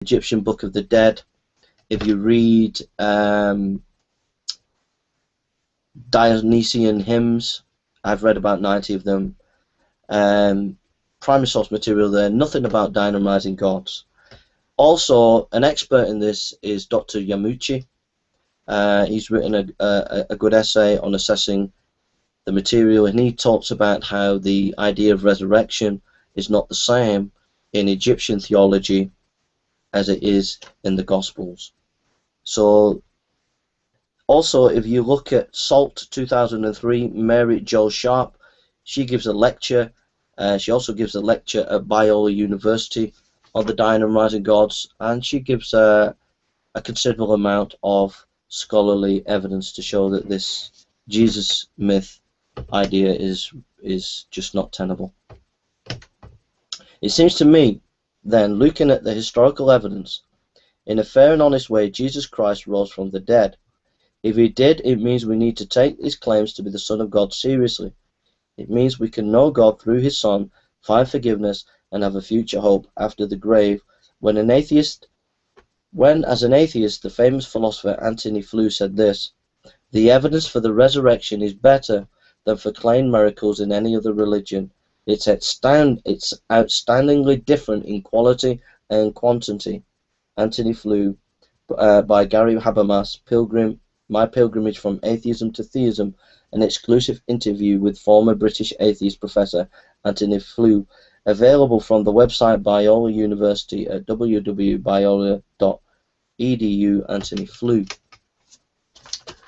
Egyptian Book of the Dead, if you read Dionysian hymns, I've read about 90 of them. Primary source material there, nothing about dynamizing gods. Also, an expert in this is Dr. Yamuchi. He's written a good essay on assessing the material, and he talks about how the idea of resurrection is not the same in Egyptian theology as it is in the Gospels. So, also, if you look at SALT 2003, Mary Jo Sharp, she gives a lecture. She also gives a lecture at Biola University on the dynamizing gods, and she gives a considerable amount of scholarly evidence to show that this Jesus myth idea is just not tenable. It seems to me, then, looking at the historical evidence, in a fair and honest way, Jesus Christ rose from the dead. If he did, it means we need to take his claims to be the Son of God seriously. It means we can know God through his Son, find forgiveness, and have a future hope after the grave. When, as an atheist, the famous philosopher Antony Flew said this: "The evidence for the resurrection is better than for claimed miracles in any other religion. It's outstandingly different in quality and quantity." Antony Flew, by Gary Habermas, My Pilgrimage from Atheism to Theism, an exclusive interview with former British atheist professor Antony Flew, available from the website Biola University at www.biola.edu. Antony Flew.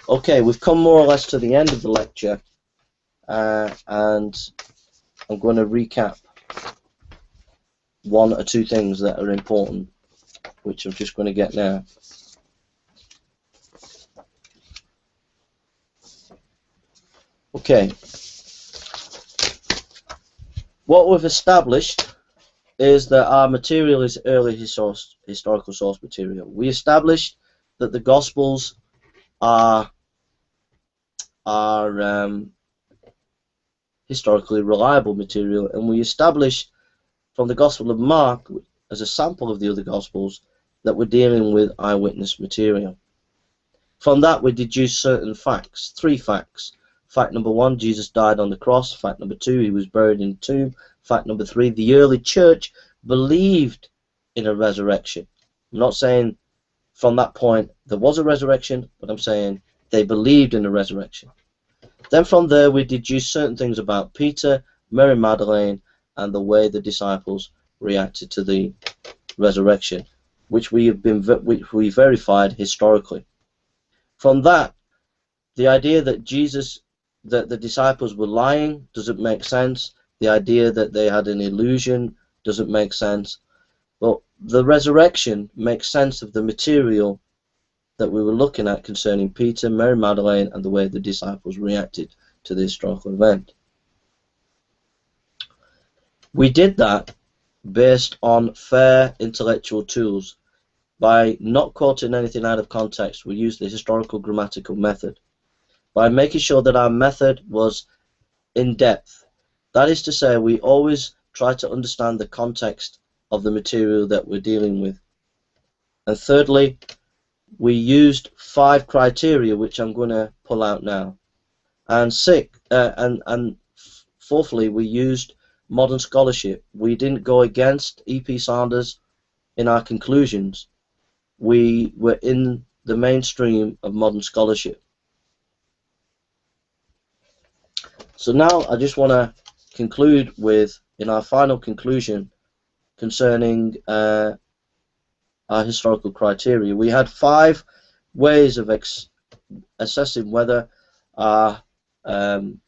Okay, we've come more or less to the end of the lecture, and I'm going to recap one or two things that are important, which I'm just going to get now. Okay, what we've established is that our material is early historical source material. We established that the Gospels are historically reliable material, and we established from the Gospel of Mark, as a sample of the other Gospels, that we're dealing with eyewitness material. From that we deduce certain facts, 3 facts. Fact number 1, Jesus died on the cross. Fact number 2, he was buried in a tomb. Fact number 3, the early church believed in a resurrection. I'm not saying from that point there was a resurrection, but I'm saying they believed in a resurrection. Then from there we deduce certain things about Peter, Mary Magdalene, and the way the disciples reacted to the resurrection, which we verified historically. From that, the idea that the disciples were lying doesn't make sense. The idea that they had an illusion doesn't make sense. But the resurrection makes sense of the material that we were looking at concerning Peter, Mary Magdalene, and the way the disciples reacted to the historical event. We did that based on fair intellectual tools. By not quoting anything out of context, we used the historical grammatical method. By making sure that our method was in depth. That is to say, we always try to understand the context of the material that we're dealing with. And thirdly, we used 5 criteria, which I'm going to pull out now. And fourthly, we used modern scholarship. We didn't go against E.P. Sanders in our conclusions. We were in the mainstream of modern scholarship. So now I just want to conclude with, in our final conclusion concerning our historical criteria, we had 5 ways of assessing whether our theory